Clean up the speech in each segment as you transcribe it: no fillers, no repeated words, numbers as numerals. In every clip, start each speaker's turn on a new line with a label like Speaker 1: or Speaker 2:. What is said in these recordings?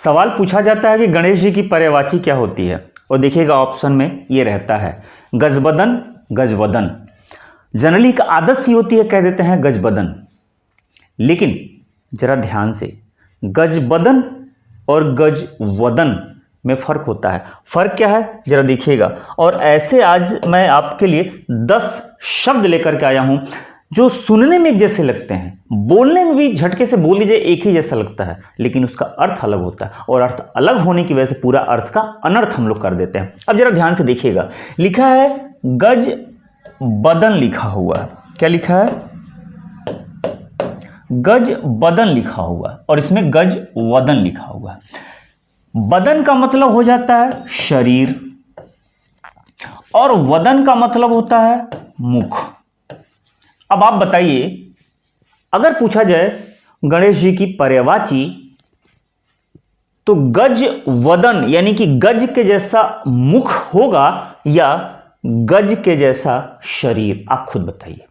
Speaker 1: सवाल पूछा जाता है कि गणेश जी की पर्यायवाची क्या होती है, और देखिएगा ऑप्शन में ये रहता है गजबदन, गजवदन। जनरली एक आदत सी होती है, कह देते हैं गजबदन, लेकिन जरा ध्यान से गजबदन और गजवदन में फर्क होता है। फर्क क्या है जरा देखिएगा। और ऐसे आज मैं आपके लिए 10 शब्द लेकर के आया हूं जो सुनने में एक जैसे लगते हैं, बोलने में भी झटके से बोल लीजिए एक ही जैसा लगता है, लेकिन उसका अर्थ अलग होता है, और अर्थ अलग होने की वजह से पूरा अर्थ का अनर्थ हम लोग कर देते हैं। अब जरा ध्यान से देखिएगा, लिखा है गज बदन, लिखा हुआ है, क्या लिखा है, गज बदन लिखा हुआ है, और इसमें गज वदन लिखा हुआ है। बदन का मतलब हो जाता है शरीर, और वदन का मतलब होता है मुख। अब आप बताइए, अगर पूछा जाए गणेश जी की पर्यायवाची, तो गज वदन यानी कि गज के जैसा मुख होगा या गज के जैसा शरीर, आप खुद बताइए।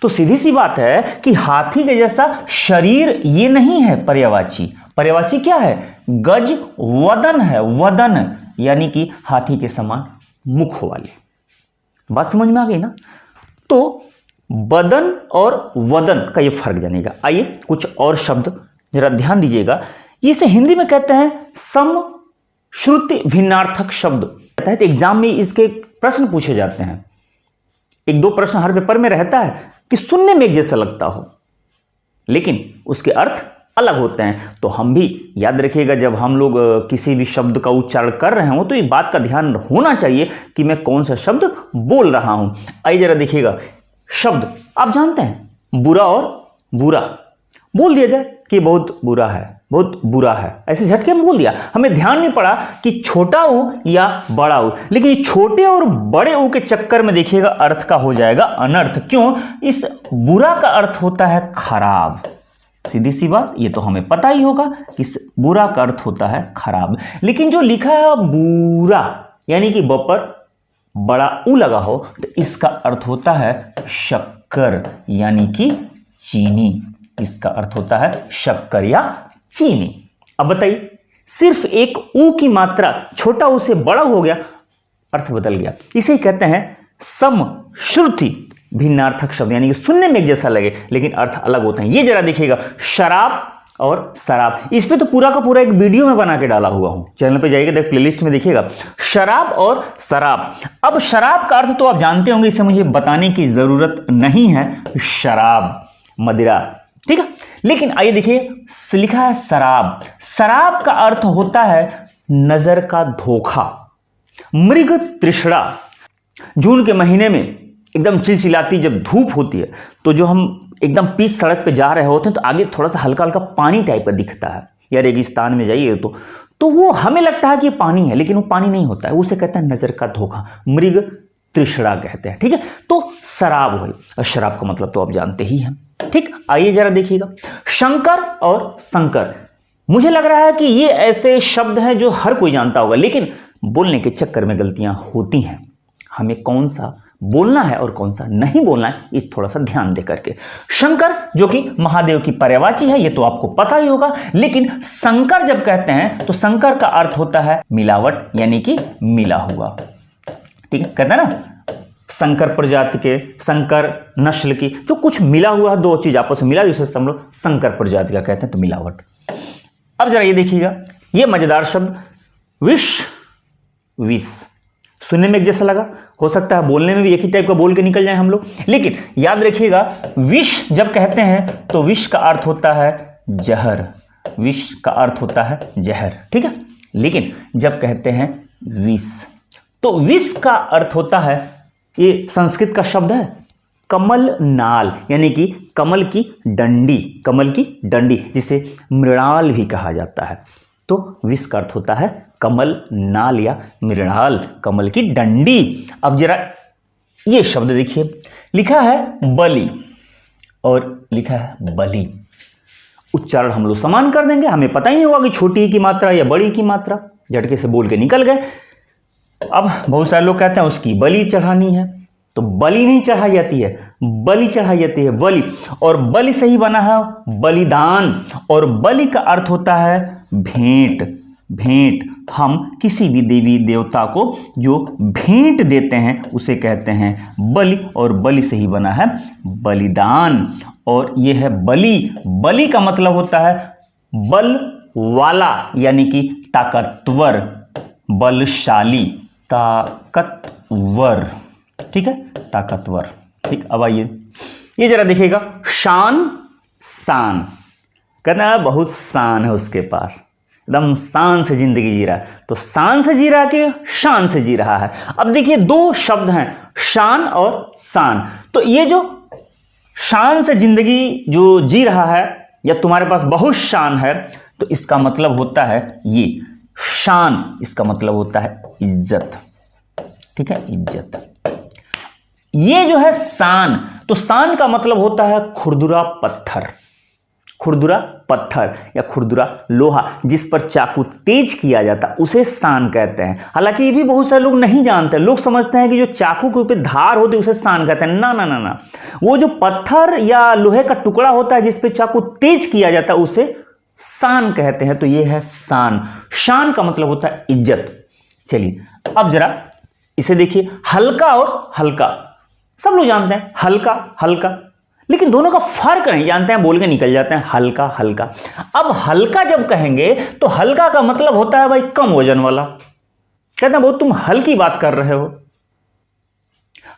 Speaker 1: तो सीधी सी बात है कि हाथी के जैसा शरीर ये नहीं है पर्यायवाची। पर्यायवाची क्या है, गज वदन है, वदन यानी कि हाथी के समान मुख वाली। बात समझ में आ गई ना। तो बदन और वदन का ये फर्क जानेगा। आइए कुछ और शब्द जरा ध्यान दीजिएगा। इसे हिंदी में कहते हैं सम श्रुति भिन्नार्थक शब्द। कहता है तो एग्जाम में इसके प्रश्न पूछे जाते हैं, 1-2 प्रश्न हर पेपर में रहता है कि सुनने में एक जैसा लगता हो, लेकिन उसके अर्थ अलग होते हैं। तो हम भी याद रखिएगा, जब हम लोग किसी भी शब्द का उच्चारण कर रहे हो तो ये बात का ध्यान होना चाहिए कि मैं कौन सा शब्द बोल रहा हूं। आइए जरा देखिएगा, शब्द आप जानते हैं बुरा और बुरा, बोल दिया जाए कि बहुत बुरा है, बहुत बुरा है, ऐसे झटके में बोल दिया, हमें ध्यान नहीं पड़ा कि छोटा ऊ या बड़ा ऊ। लेकिन ये छोटे और बड़े ऊ के चक्कर में देखिएगा अर्थ का हो जाएगा अनर्थ। क्यों, इस बुरा का अर्थ होता है खराब। सीधी सी बात, ये तो हमें पता ही होगा कि इस बुरा का अर्थ होता है खराब। लेकिन जो लिखा है बुरा यानी कि ब पर बड़ा ऊ लगा हो, तो इसका अर्थ होता है शक्कर यानी कि चीनी। इसका अर्थ होता है शक्कर या चीनी। अब बताइए, सिर्फ एक ऊ की मात्रा छोटा ऊ से बड़ा हो गया, अर्थ बदल गया। इसे ही कहते हैं सम श्रुति भिन्नार्थक शब्द, यानी कि सुनने में एक जैसा लगे लेकिन अर्थ अलग होते हैं। ये जरा देखिएगा, शराब और शराब, इस पे तो पूरा का पूरा एक वीडियो में बना के डाला हुआ हूं, चैनल पे जाइएगा, देख प्लेलिस्ट में देखिएगा, शराब और शराब। अब शराब का अर्थ तो आप जानते होंगे, इसे मुझे बताने की जरूरत नहीं है, शराब मदिरा, ठीक है। लेकिन आइए देखिए, लिखा है शराब। शराब का अर्थ होता है नजर का धोखा, मृग तृष्णा। जून के महीने में एकदम चिलचिलाती जब धूप होती है, तो जो हम एकदम पीच सड़क पे जा रहे होते हैं तो आगे थोड़ा सा हल्का हल्का पानी टाइप का दिखता है, या रेगिस्तान में जाइए तो वो हमें लगता है कि ये पानी है, लेकिन वो पानी नहीं होता है, उसे कहते हैं नजर का धोखा, मृग तृष्णा कहते हैं, ठीक है। तो शराब हुई, और शराब का मतलब तो आप जानते ही हैं, ठीक। आइए जरा देखिएगा, शंकर और शंकर। मुझे लग रहा है कि ये ऐसे शब्द हैं जो हर कोई जानता होगा, लेकिन बोलने के चक्कर में गलतियां होती हैं। हमें कौन सा बोलना है और कौन सा नहीं बोलना है, इस थोड़ा सा ध्यान दे करके। शंकर जो कि महादेव की पर्यायवाची है, ये तो आपको पता ही होगा, लेकिन शंकर जब कहते हैं तो शंकर का अर्थ होता है मिलावट यानी कि मिला हुआ, ठीक है। कहते हैं ना संकर प्रजाति के, संकर नस्ल की, जो कुछ मिला हुआ है, 2 चीज आपस में मिला, जिसे हम लोग संकर प्रजाति का कहते हैं, तो मिलावट। अब जरा ये देखिएगा, ये मजेदार शब्द विष, विष सुनने में एक जैसा लगा, हो सकता है बोलने में भी एक ही टाइप का बोल के निकल जाए हम लोग, लेकिन याद रखिएगा, विष जब कहते हैं तो विष का अर्थ होता है जहर, विष का अर्थ होता है जहर, ठीक है। लेकिन जब कहते हैं विष, तो विष का अर्थ होता है, ये संस्कृत का शब्द है कमल नाल, यानी कि कमल की डंडी, कमल की डंडी, जिसे मृणाल भी कहा जाता है। तो विष का अर्थ होता है कमल नाल या मृणाल, कमल की डंडी। अब जरा ये शब्द देखिए, लिखा है बलि और लिखा है बलि। उच्चारण हम लोग समान कर देंगे, हमें पता ही नहीं होगा कि छोटी की मात्रा या बड़ी की मात्रा, झटके से बोल के निकल गए। अब बहुत सारे लोग कहते हैं उसकी बलि चढ़ानी है, तो बलि नहीं चढ़ाई जाती है, बलि चढ़ाई जाती है, बलि। और बलि से ही बना है बलिदान, और बलि का अर्थ होता है भेंट। भेंट, हम किसी भी देवी देवता को जो भेंट देते हैं उसे कहते हैं बलि, और बलि से ही बना है बलिदान। और यह है बलि। बलि का मतलब होता है बल वाला, यानी कि ताकतवर, बलशाली, ताकतवर, ठीक है, ताकतवर। ठीक, अब आइए ये जरा देखिएगा, शान, शान, कहना है बहुत शान है उसके पास, एकदम शान से जिंदगी जी रहा है। तो शान से जी रहा है कि शान से जी रहा है? अब देखिए दो शब्द हैं, शान और शान। तो ये जो शान से जिंदगी जो जी रहा है, या तुम्हारे पास बहुत शान है, तो इसका मतलब होता है ये शान, इसका मतलब होता है इज्जत, ठीक है, इज्जत। ये जो है शान, तो शान का मतलब होता है खुरदुरा पत्थर, खुरदुरा पत्थर या खुरदुरा लोहा, जिस पर चाकू तेज किया जाता है उसे शान कहते हैं। हालांकि ये भी बहुत सारे लोग नहीं जानते, लोग समझते हैं कि जो चाकू के ऊपर धार होती है उसे शान कहते हैं। ना ना ना ना, वो जो पत्थर या लोहे का टुकड़ा होता है जिस पे चाकू तेज किया जाता है उसे शान कहते हैं। तो ये है शान। शान का मतलब होता है इज्जत। चलिए अब जरा इसे देखिए, हल्का और हल्का, सब लोग जानते हैं हल्का हल्का, लेकिन दोनों का फर्क नहीं जानते हैं, बोल के निकल जाते हैं हल्का हल्का। अब हल्का जब कहेंगे तो हल्का का मतलब होता है भाई कम वजन वाला, कहते हैं बहुत तुम हल्की बात कर रहे हो।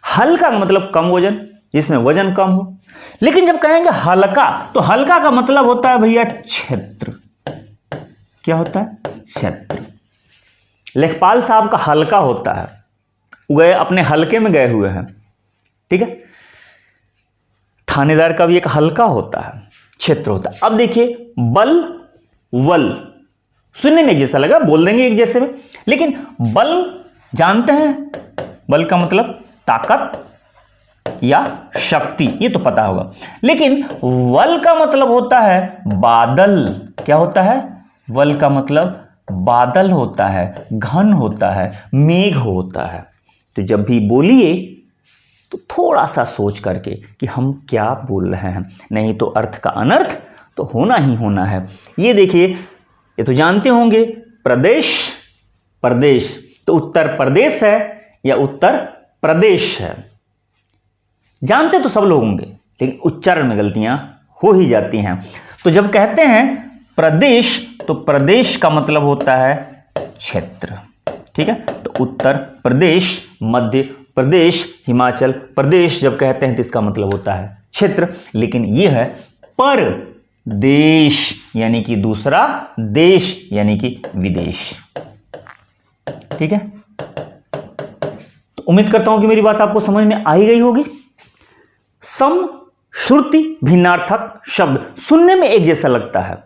Speaker 1: हल्का का मतलब कम वजन, जिसमें वजन कम हो। लेकिन जब कहेंगे हल्का, तो हल्का का मतलब होता है भैया क्षेत्र। क्या होता है? क्षेत्र। लेखपाल साहब का हल्का होता है, गए अपने हल्के में गए हुए हैं, ठीक है। थानेदार का भी एक हल्का होता है, क्षेत्र होता है। अब देखिए बल, वल, सुनने में एक जैसा लगा, बोल देंगे एक जैसे में, लेकिन बल जानते हैं, बल का मतलब ताकत या शक्ति, ये तो पता होगा। लेकिन वल का मतलब होता है बादल। क्या होता है? वल का मतलब बादल होता है, घन होता है, मेघ होता है। तो जब भी बोलिए तो थोड़ा सा सोच करके कि हम क्या बोल रहे हैं, नहीं तो अर्थ का अनर्थ तो होना ही होना है। ये देखिए, ये तो जानते होंगे प्रदेश, प्रदेश, तो उत्तर प्रदेश है या उत्तर प्रदेश है, जानते तो सब लोग होंगे, लेकिन उच्चारण में गलतियां हो ही जाती हैं। तो जब कहते हैं प्रदेश, तो प्रदेश का मतलब होता है क्षेत्र, ठीक है। तो उत्तर प्रदेश, मध्य प्रदेश, हिमाचल प्रदेश जब कहते हैं तो इसका मतलब होता है क्षेत्र। लेकिन यह है परदेश, यानी कि दूसरा देश, यानी कि विदेश, ठीक है। तो उम्मीद करता हूं कि मेरी बात आपको समझ में आई गई होगी। सम, श्रुति, भिन्नार्थक शब्द सुनने में एक जैसा लगता है,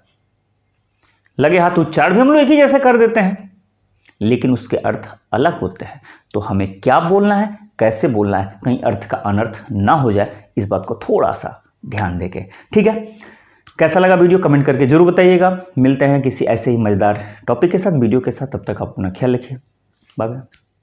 Speaker 1: लगे हाथ उच्चारण भी हम लोग एक ही जैसे कर देते हैं, लेकिन उसके अर्थ अलग होते हैं। तो हमें क्या बोलना है, कैसे बोलना है, कहीं अर्थ का अनर्थ ना हो जाए, इस बात को थोड़ा सा ध्यान देके, ठीक है। कैसा लगा वीडियो कमेंट करके जरूर बताइएगा। मिलते हैं किसी ऐसे ही मजेदार टॉपिक के साथ, वीडियो के साथ, तब तक आप अपना ख्याल रखिए। Bye bye.